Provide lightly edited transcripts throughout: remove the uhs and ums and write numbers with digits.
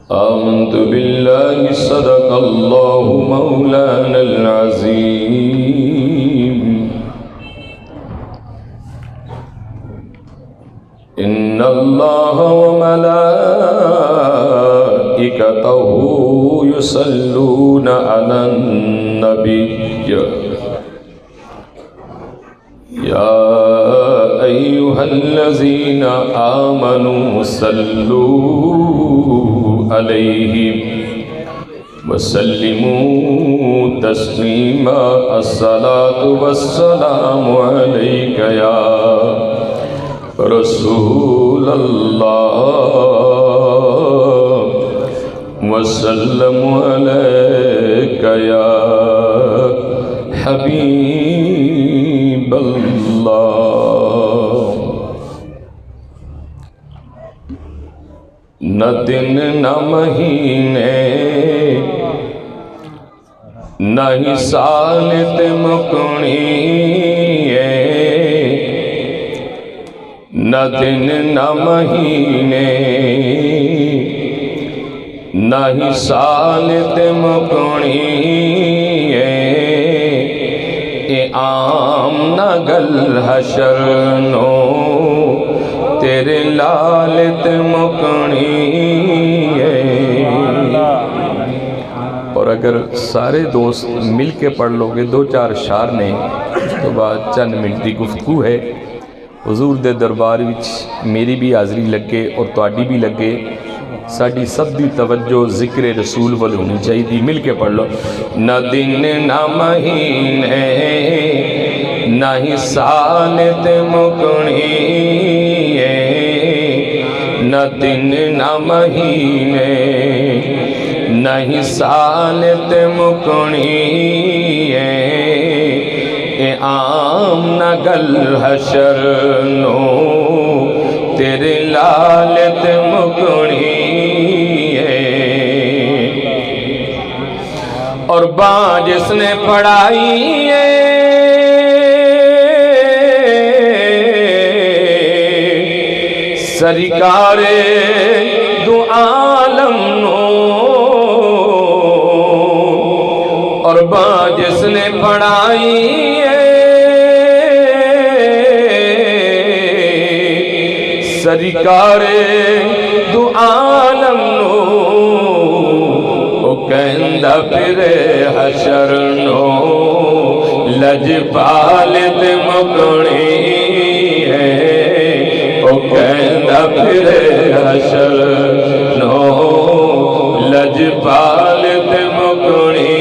آمنت بالله صدق الله مولانا العظيم إن الله وملائكته يصلون على النبي يا أيها الذين آمنوا صلوا عليه وسلموا تسليما الصلاة والسلام عليك يا رسول الله وسلم عليك يا حبيب الله نہ دن نہ مہینے نہ ہی سال تے مکنی نہ دن نہ مہینے نہ ہی سال تے مکنی اے عام نہ گل حشر نو تیرے لال تے مکنی اور اگر سارے دوست مل کے پڑھ لو گے دو چار اشعار نے تو بعد چند منٹ دی گفتگو ہے حضور دے دربار وچ میری بھی حاضری لگے اور تواڈی بھی لگے ساڈی سب دی توجہ ذکر رسول ول ہونی چاہیے مل کے پڑھ لو نہ دن نہ مہینے نہ ہی سال تے مکنی نہ دن نہ مہینے نہ ہی سال تے مکنی اے عام نہ گل حشر نو تیرے لال تے مکنی اور باں جس نے پڑھائی سرکار دو عالم نو اور باں جس نے پڑھائی سرکار دو عالم نو او کہندہ پھرے حشر نو لجپال تے مکنی او کہندہ پھرے حشر نو لجپال تے مکنی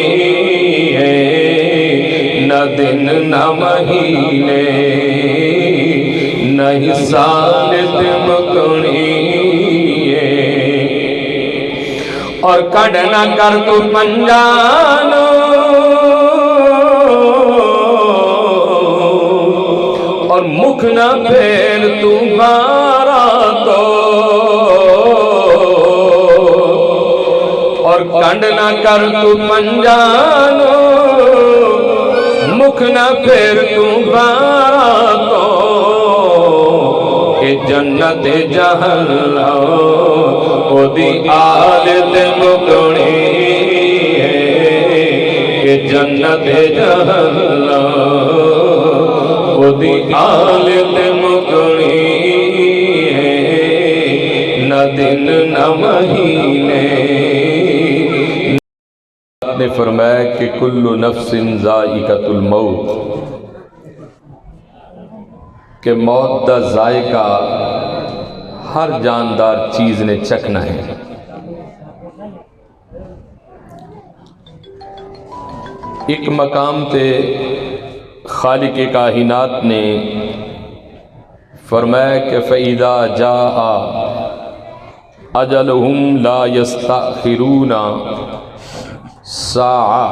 نہ دن نہ مہینے نہ ہی سال تے مکنی اور کڈ نہ کر تو پنجانو اور مکھ نہ پھیر تو بارا تو اور کڈ نہ کر تو پنجانو مکھ نہ پھیر تو بارا تو کہ جنت جہنم او دی آل تے مکنی کہ جنت جہنم او دی آل تے مکنی نہ دن نہ مہینے نے فرمایا کہ کل نفس ذائقۃ الموت کہ موت دا ذائقہ ہر جاندار چیز نے چکھنا ہے ایک مقام تے خالق کائنات نے فرمایا کہ فَإِذَا جَاءَ أَجَلُهُمْ لَا يَسْتَأْخِرُونَ سَاعَةً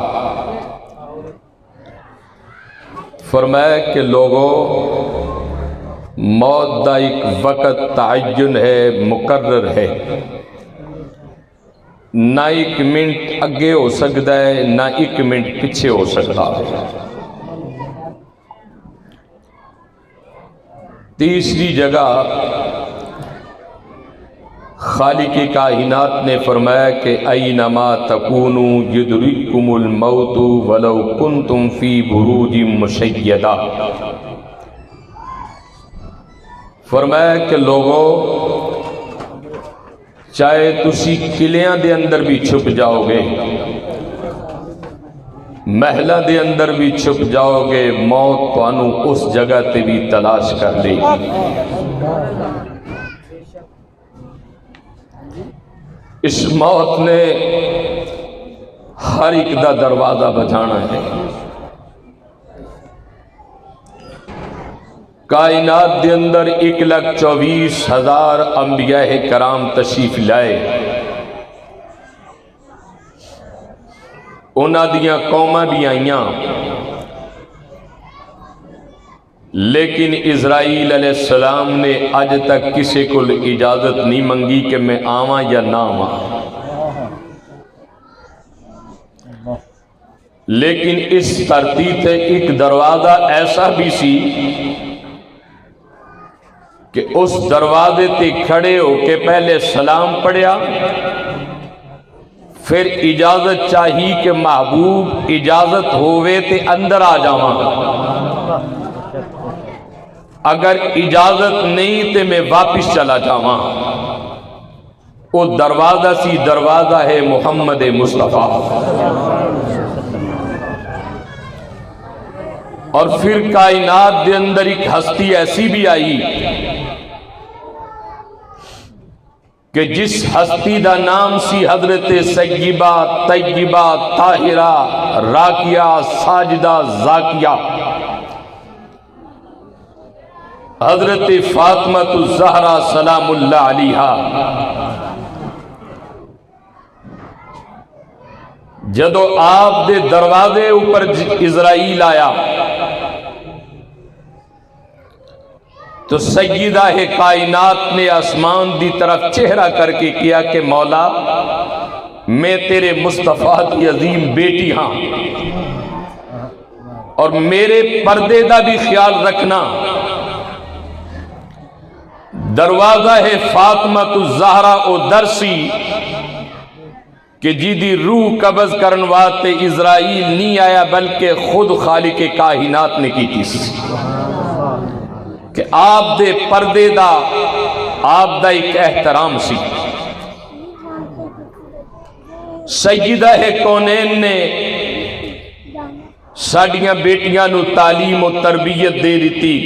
فرمایا کہ لوگوں موت دا ایک وقت تعین ہے مقرر ہے نہ ایک منٹ اگے ہو سکتا ہے نہ ایک منٹ پیچھے ہو سکتا ہے تیسری جگہ خالق کائنات نے فرمایا کہ اینما تکونوا یدرککم الموت ولو کنتم فی بروج مشیدہ، فرمایا کہ لوگوں چاہے تسی قلعیاں دے اندر بھی چھپ جاؤ گے، محلہ دے اندر بھی چھپ جاؤ گے، موت تانوں اس جگہ تے بھی تلاش کر لے گی۔ اس موت نے ہر ایک دا دروازہ بجانا ہے۔ کائنات دے اندر 1,24,000 انبیاء کرام تشریف لائے، انہاں دیاں قوماں بھی آئیاں، لیکن اسرائیل علیہ السلام نے اج تک کسی کو اجازت نہیں منگی کہ میں آواں یا نہ آواں، لیکن اس دھرتی تے ایک دروازہ ایسا بھی سی کہ اس دروازے تے کھڑے ہو کے پہلے سلام پڑھیا، پھر اجازت چاہی کہ محبوب اجازت ہوئے تے اندر آ جاواں، اگر اجازت نہیں تے میں واپس چلا جاواں۔ وہ دروازہ سی، دروازہ ہے محمد مصطفیٰ۔ اور پھر کائنات دے اندر ایک ہستی ایسی بھی آئی کہ جس ہستی دا نام سی حضرت سیبہ طیبہ طاہرہ راکیہ ساجدہ زاکیہ، حضرت فاطمہ الزہرا سلام اللہ علیہا۔ جدو آپ دے دروازے اوپر اسرائیل آیا تو سیدہ کائنات نے آسمان دی طرف چہرہ کر کے کیا کہ مولا میں تیرے مصطفیٰ کی عظیم بیٹی ہاں، اور میرے پردے دا بھی خیال رکھنا۔ دروازہ ہے فاطمہ الزہرا او درسی کہ جی دی روح قبض کرن واسطے اسرائیل نہیں آیا بلکہ خود خالق کائنات نے کی تھی کہ آپ دے پردے دا آپ دا ایک احترام سی۔ سیدہ کونین نے ساڑیاں بیٹیاں نو تعلیم و تربیت دے دیتی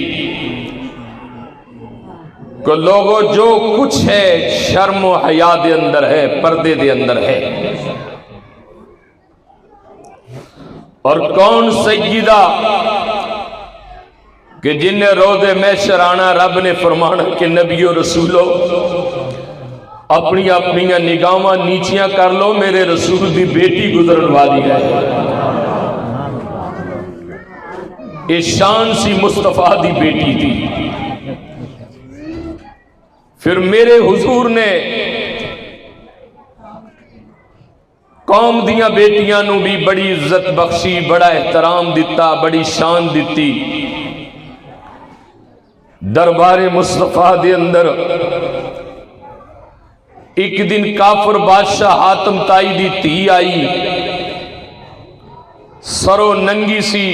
کہ لوگوں جو کچھ ہے شرم و حیا دے اندر ہے، پردے دے اندر ہے۔ اور کون سیدہ کہ جن نے روز محشر آنا، رب نے فرمانا کہ نبی و رسولو اپنی اپنی نگاہاں نیچیاں کر لو، میرے رسول دی بیٹی گزرن والی ہے۔ یہ شان سی مصطفیٰ دی بیٹی تھی۔ پھر میرے حضور نے قوم دیاں بیٹیاں نو بھی بڑی عزت بخشی، بڑا احترام دیتا، بڑی شان دیتی۔ دربار مصطفیٰ دے اندر ایک دن کافر بادشاہ حاتم تائی دی تھی آئی، سرو ننگی سی۔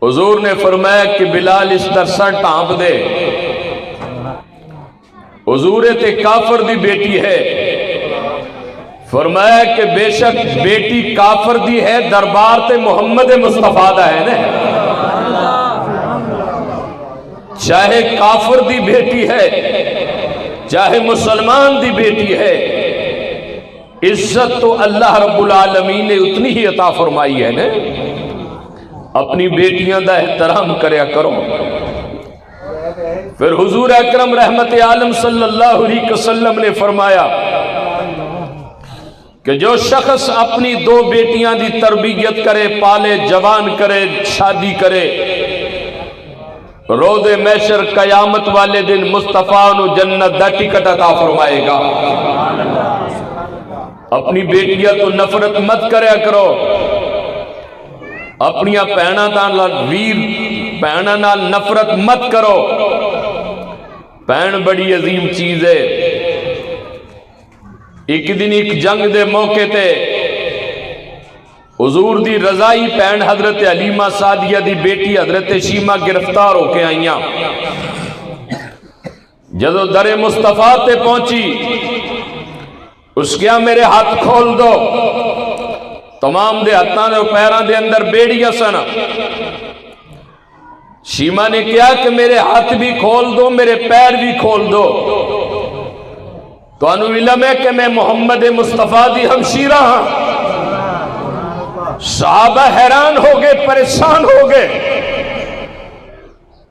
حضور نے فرمایا کہ بلال اس در سر ٹانپ دے، حضور تے کافر دی بیٹی ہے۔ فرمایا کہ بے شک بیٹی کافر دی ہے، دربار تے محمد مصطفیٰ دا ہے نا، چاہے کافر دی بیٹی ہے چاہے مسلمان دی بیٹی ہے، عزت تو اللہ رب العالمین نے اتنی ہی عطا فرمائی ہے نا۔ اپنی بیٹیاں دا احترام کریا کرو۔ پھر حضور اکرم رحمت عالم صلی اللہ علیہ وسلم نے فرمایا کہ جو شخص اپنی 2 بیٹیاں دی تربیت کرے، پالے، جوان کرے، شادی کرے، روز محشر قیامت والے دن مصطفیٰ نو جنت دا ٹکٹ عطا فرمائے گا۔ اپنی بیٹیاں تو نفرت مت کریا کرو، اپنیاں بہناں نال ویر بہناں نال نفرت مت کرو، پین بڑی عظیم چیز ہے۔ ایک دن ایک جنگ دے موقع تے حضور دی رضائی پین حضرت حلیمہ سعدیہ دی بیٹی حضرت شیمہ گرفتار ہو کے آئیاں۔ جدو در مصطفیٰ تے پہنچی، اس کیا میرے ہاتھ کھول دو۔ تمام دے ہاتھاں دے پیراں دے اندر بیڑیاں سن۔ شیمہ نے کیا کہ میرے ہاتھ بھی کھول دو، میرے پیر بھی کھول دو۔ تو انہوں علم ہے کہ میں محمد مصطفیٰ دی ہمشیرہ ہاں۔ صحابہ حیران ہو گئے، پریشان ہو گئے۔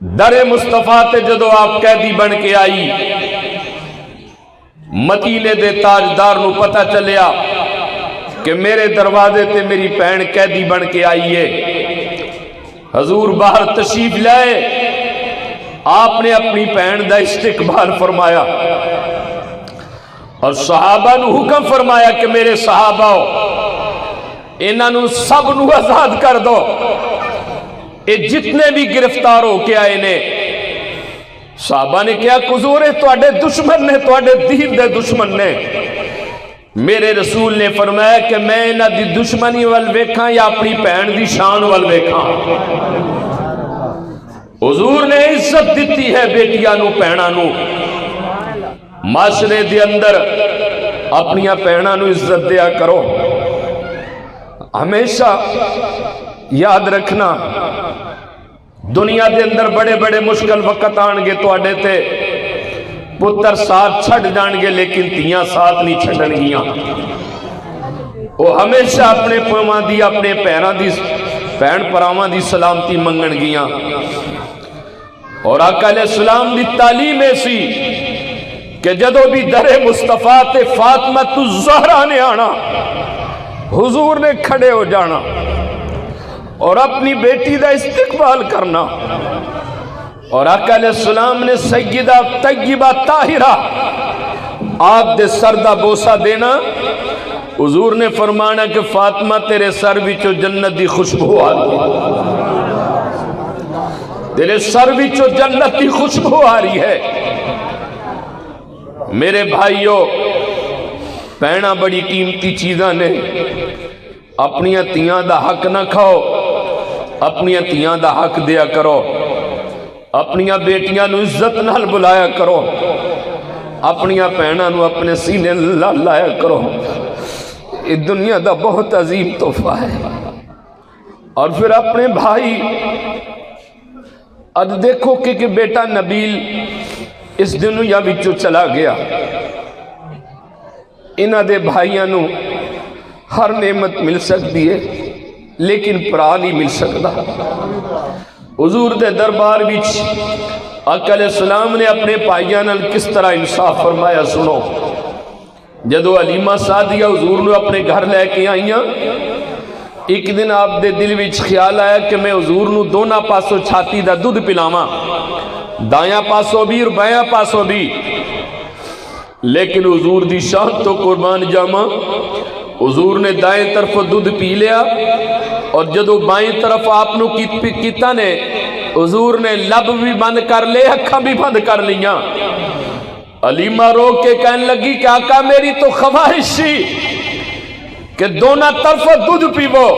در مصطفیٰ تے جدو آپ قیدی بن کے آئی، مدینے دے تاجدار نو پتہ چلیا کہ میرے دروازے تے میری بہن قیدی بن کے آئی ہے۔ حضور باہر تشریف لائے، آپ نے اپنی بہن دا استقبال فرمایا اور صحابہ نو حکم فرمایا کہ میرے صحابہ انہاں نو سب نو آزاد کر دو۔ اے جتنے بھی گرفتار ہو کے آئے نے۔ صحابہ نے کیا قصور ہے؟ تواڈے دشمن نے، تواڈے دین دے دشمن نے۔ میرے رسول نے فرمایا کہ میں انہاں دی دشمنی وال ویکھاں یا اپنی بہن دی شان وال ویکھاں۔ حضور نے عزت دیتی ہے بیٹیاں نو، بہناں نو۔ معاشرے دے اندر اپنیاں بہناں نو عزت دیا کرو۔ ہمیشہ یاد رکھنا، دنیا دے اندر بڑے بڑے مشکل وقت آن گے تواڈے تے، پتر ساتھ چھڑ جان گے لیکن تیاں ساتھ نہیں چھڑن گیاں۔ وہ ہمیشہ اپنے پاواں دی، اپنے پیراں دی، بہن پراواں دی سلامتی منگن گیاں۔ اور آقا علیہ السلام دی تعلیم ایسی کہ جدو بھی در مصطفیٰ تے فاطمہ الزہرا نے آنا، حضور نے کھڑے ہو جانا اور اپنی بیٹی دا استقبال کرنا۔ اور آقا علیہ السلام نے سیدہ طیبہ طاہرہ آپ دے سر دا بوسہ دینا۔ حضور نے فرمانا کہ فاطمہ تیرے سر وچوں جنت دی خوشبو آ رہی ہے، تیرے سر وچوں جنت دی خوشبو آ رہی ہے۔ میرے بھائیو، پہنا بڑی قیمتی چیزاں نے۔ اپنیاں تیاں دا حق نہ کھاؤ، اپنیاں تیاں دا حق دیا کرو۔ اپنیاں بیٹیاں نو عزت نال بلایا کرو، اپنیاں بہناں نو اپنے سینے نال لایا کرو۔ یہ دنیا دا بہت عظیم تحفہ ہے۔ اور پھر اپنے بھائی، اب دیکھو کہ بیٹا نبیل اس دنیا وچوں چلا گیا، انہاں دے بھائیاں نو ہر نعمت مل سکتی ہے لیکن پرا نہیں مل سکتا۔ حضور دے دربار وچ آقا علیہ السلام نے اپنے بھائیاں نال کس طرح انصاف فرمایا، سنو۔ جدو حلیمہ سعدیہ حضور نے اپنے گھر لے کے آئیاں، ایک دن آپ دے دل وچ خیال آیا کہ میں حضور نو دونوں پاسوں چھاتی دا دودھ پلاواں، دایاں پاسوں بھی اور بایاں پاسوں بھی۔ لیکن حضور دی شان تو قربان جاواں، حضور نے دائیں طرف دودھ پی لیا اور جدو بائیں طرف آپ نو کیتا نے، حضور نے لب بھی بند کر لے، اکھاں بھی بند کر لیاں۔ حلیمہ رو کے کہنے لگی کہ آقا میری تو خواہش تھی کہ دونوں طرف دودھ پیو۔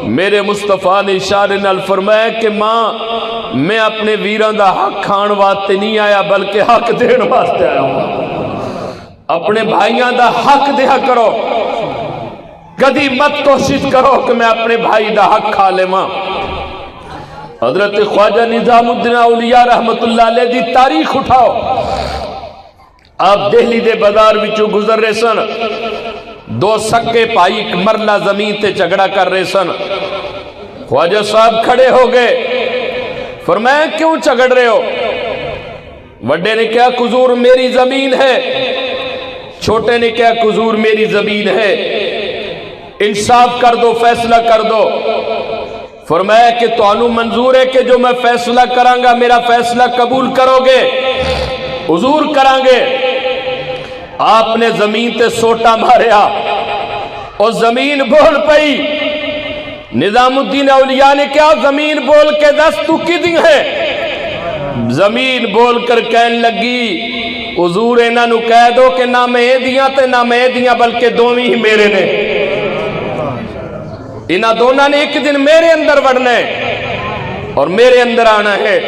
میرے مصطفیٰ نے اشارے نال فرمایا کہ ماں، میں اپنے ویران دا حق کھان واسطے نہیں آیا بلکہ حق دین واسطے آیا ہوں۔ اپنے بھائیاں دا حق دیا کرو، کدی مت کوشش کرو کہ میں اپنے بھائی دا حق کھا لے ماں۔ حضرت خواجہ نظام الدین اولیاء رحمت اللہ علیہ دی تاریخ اٹھاؤ۔ آپ دہلی دے بازار وچوں گزر رہے سن، دو سکے پائی ایک مرلہ زمین تے جھگڑا کر رہے سن۔ خواجہ صاحب کھڑے ہو گئے، فرمایا کیوں جھگڑ رہے ہو؟ وڈے نے کہا حضور میری زمین ہے، چھوٹے نے کہا حضور میری زمین ہے، انصاف کر دو، فیصلہ کر دو۔ فرمایا کہ تانوں منظور ہے کہ جو میں فیصلہ کروں گا میرا فیصلہ قبول کرو گے؟ حضور کریں گے۔ آپ نے زمین تے سوٹا ماریا اور زمین بول پئی۔ نظام الدین اولیاء نے کیا زمین بول کے دس تو کدی ہے؟ زمین بول کر کہن لگی حضور انہاں نو کہہ دو کہ نہ میں دیاں تے نہ میں دیاں بلکہ دونوں ہی میرے نے، انہاں دونوں نے ایک دن میرے اندر وڑنا ہے اور میرے اندر آنا ہے۔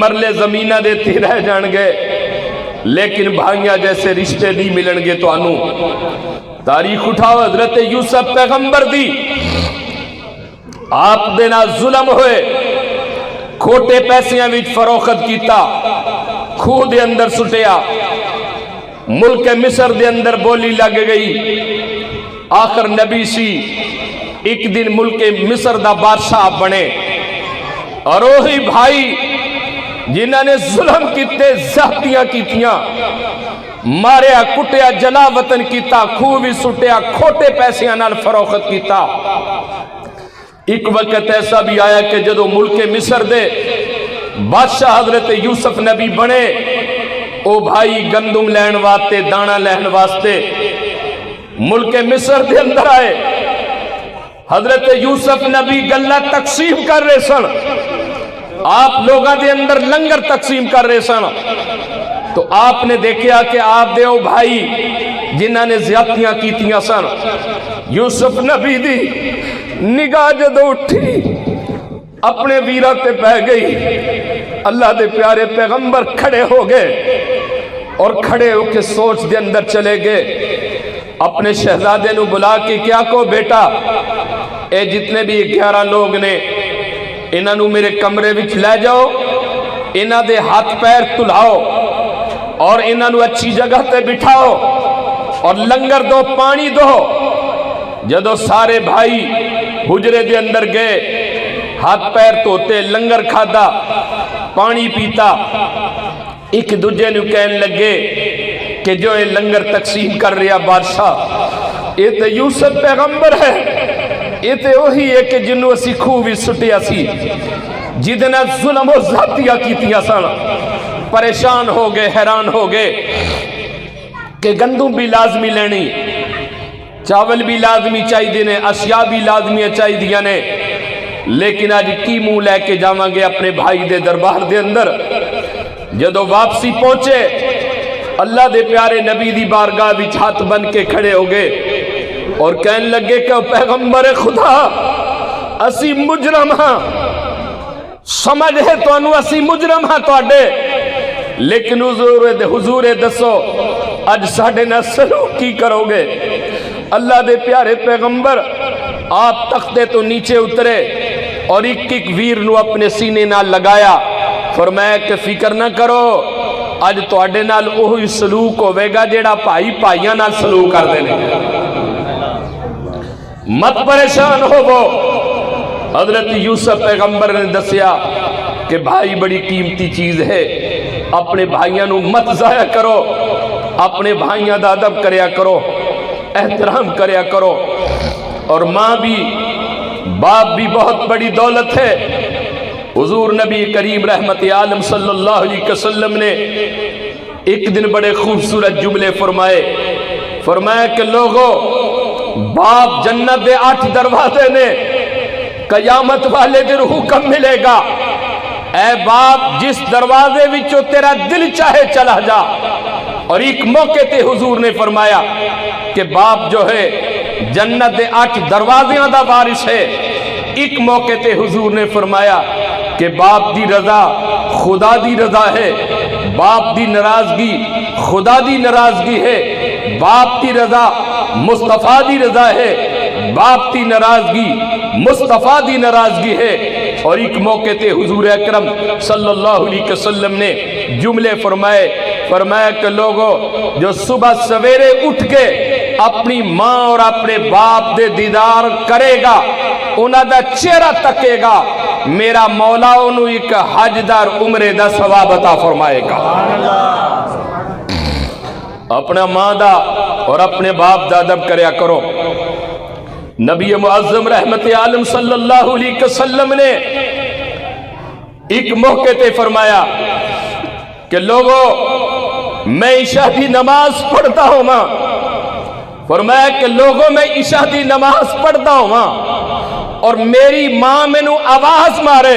مرلے زمینہ دیتی رہ جان گے لیکن بھائیاں جیسے رشتے نہیں ملن گے تو آنو۔ تاریخ اٹھاؤ حضرت یوسف پیغمبر دی، آپ دینا ظلم ہوئے، کھوٹے پیسیاں وچ فروخت کیتا، کھو دے اندر سٹیا، ملک مصر دے اندر بولی لگ گئی، آخر نبی سی ایک دن ملک مصر دا بادشاہ بنے، اور وہی بھائی جنہاں نے ظلم کیتے، زیادتیاں کیتیاں، ماریا کٹیا، جلا وطن کیتا، کھو بھی سٹیا، کھوٹے پیسیاں نال فروخت کیتا۔ ایک وقت ایسا بھی آیا کہ جدو ملک مصر دے بادشاہ حضرت یوسف نبی بنے، او بھائی گندم لین واسطے، دانا لین واسطے ملک مصر دے اندر آئے۔ حضرت یوسف نبی گلہ تقسیم کر رہے سن، آپ لوگاں دے اندر لنگر تقسیم کر رہے سن، تو آپ نے دیکھیا کہ آپ دے او بھائی جنہاں نے زیادتیاں کیتیاں سن، یوسف نبی دی نگاہ جدو اٹھی اپنے ویرہ تے بہ گئی۔ اللہ دے پیارے پیغمبر کھڑے ہو گئے اور کھڑے ہو کے سوچ دے اندر چلے گئے، اپنے شہزادے نو بلا کے کیا کو بیٹا اے جتنے بھی 11 لوگ نے انہاں نو میرے کمرے وچ لے جاؤ، انہاں دے ہاتھ پیر تلاؤ اور انہاں نو اچھی جگہ تے بٹھاؤ اور لنگر دو، پانی دو۔ جدو سارے بھائی حجرے دے اندر گئے، ہاتھ پیر دھوتے، لنگر کھادا، پانی پیتا، ایک دوجے نو کہنے لگے کہ جو یہ لنگر تقسیم کر رہا بادشاہ، یہ تے یوسف پیغمبر ہے، یہ تے وہی ہے کہ جنہوں اسی کھو بھی سٹیا سی، جدنا ظلم و ذاتیہ کیتیاں سن۔ پریشان ہو گئے، حیران ہو گئے کہ گندم بھی لازمی لینی، چاول بھی لازمی چاہی دینے، اشیاء بھی لازمی چاہی دیا نے، لیکن آج کی منہ لے کے جاواں گے اپنے بھائی دے دربار دے اندر۔ جدو واپسی پہنچے، اللہ دے پیارے نبی دی بارگاہ وچ ہاتھ بن کے کھڑے ہو گئے اور کہنے لگے کہ پیغمبر خدا اسی مجرم ہاں، سمجھ ہے تو انو اسی مجرم ہاں تو اڈے، لیکن حضور دسو اج ساڑھے نہ سلوک کی کرو گے؟ اللہ دے پیارے پیغمبر آپ تختے تو نیچے اترے اور ایک ایک ویر نو اپنے سینے نال لگایا، فرمایا کہ فکر نہ کرو، اج تو اڈے نال اوہی سلوک ہوئے گا جیڑا بھائی بھائیاں نال سلوک کر دینے، مت پریشان ہو۔ وہ حضرت یوسف پیغمبر نے دسیا کہ بھائی بڑی قیمتی چیز ہے، اپنے بھائیاں نو مت ضائع کرو، اپنے بھائیاں دا ادب کریا کرو، احترام کریا کرو، اور ماں بھی باپ بھی بہت بڑی دولت ہے۔ حضور نبی کریم رحمت عالم صلی اللہ علیہ وسلم نے ایک دن بڑے خوبصورت جملے فرمایا کہ لوگو باپ جنت دے 8 دروازے نے، قیامت والے دن حکم ملے گا اے باپ جس دروازے وچوں تیرا دل چاہے چلا جا، اور ایک موقع تے حضور نے فرمایا کہ باپ جو ہے جنت دے 8 دروازیاں دا وارث ہے۔ ایک موقع تے حضور نے فرمایا کہ باپ دی رضا خدا دی رضا ہے، باپ دی ناراضگی خدا دی ناراضگی ہے، باپ دی رضا مصطفیٰ دی رضا ہے، باپ دی ناراضگی مصطفیٰ دی ناراضگی ہے۔ اور ایک موقع تے حضور اکرم صلی اللہ علیہ وسلم نے جملے فرمایا کہ لوگوں جو صبح سویرے اٹھ کے اپنی ماں اور اپنے باپ دے دیدار کرے گا، انہاں دا چہرہ تکے گا، میرا مولا انہوں ایک حجدار عمرے دا ثواب عطا فرمائے گا۔ اپنا ماں دا اور اپنے باپ دا ادب کریا کرو۔ نبی معظم رحمت عالم صلی اللہ علیہ وسلم نے ایک موقع تے فرمایا کہ لوگوں میں عشاء دی نماز پڑھتا ہوں ماں، فرمایا کہ لوگوں میں عشاء دی نماز پڑھتا ہوں ماں اور میری ماں میں نو آواز مارے،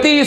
30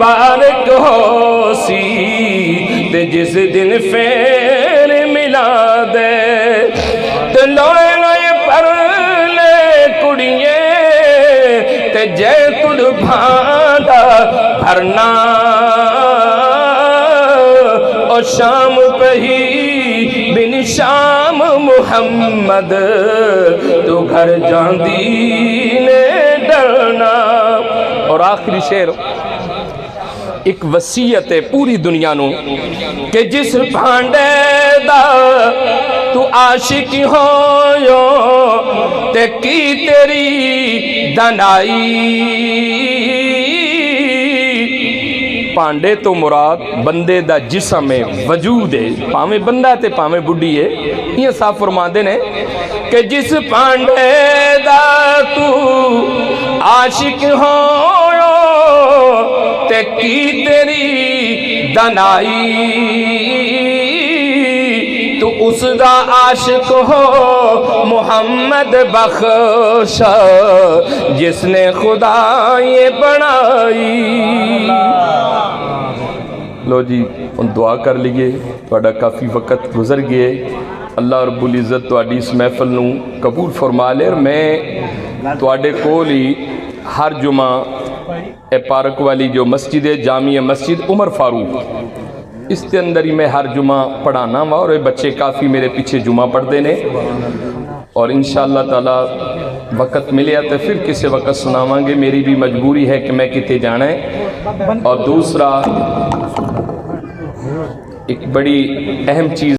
مبارک ہو سی تے جس دن پھر ملا دے تے لوئے لوئے پر لے کڑیے تے جے تل بھانڈا بھرنا اور شام پہی بن شام محمد تو گھر جاندی نے ڈرنا۔ اور آخری شعر ایک وصیت ہے پوری دنیا نو کہ جس بھانڈے دا تو عاشق ہویو تے کی تیری دنائی۔ پانڈے تو مراد بندے دا جسم ہے، وجود ہے، پاویں بندہ تے پاویں بڈھی ہے۔ یہ صاف فرما دے نے کہ جس پانڈے دا تو عاشق ہویو تے کی تیری دنائی، تو اس دا عاشق ہو محمد بخش جس نے خدا یہ بنائی۔ لو جی دعا کر لیے، تھوڑا کافی وقت گزر گئے۔ اللہ رب العزت تواڈی اس محفل نو قبول فرما لے۔ اور میں تواڈے کول ہی ہر جمعہ اے پارک والی جو مسجد ہے، جامعہ مسجد عمر فاروق، اس کے اندر ہی میں ہر جمعہ پڑھانا وا، اور بچے کافی میرے پیچھے جمعہ پڑھتے نے، اور انشاءاللہ تعالی وقت ملے تو پھر کسی وقت سناواں گے۔ میری بھی مجبوری ہے کہ میں کتے جانا ہے۔ اور دوسرا ایک بڑی اہم چیز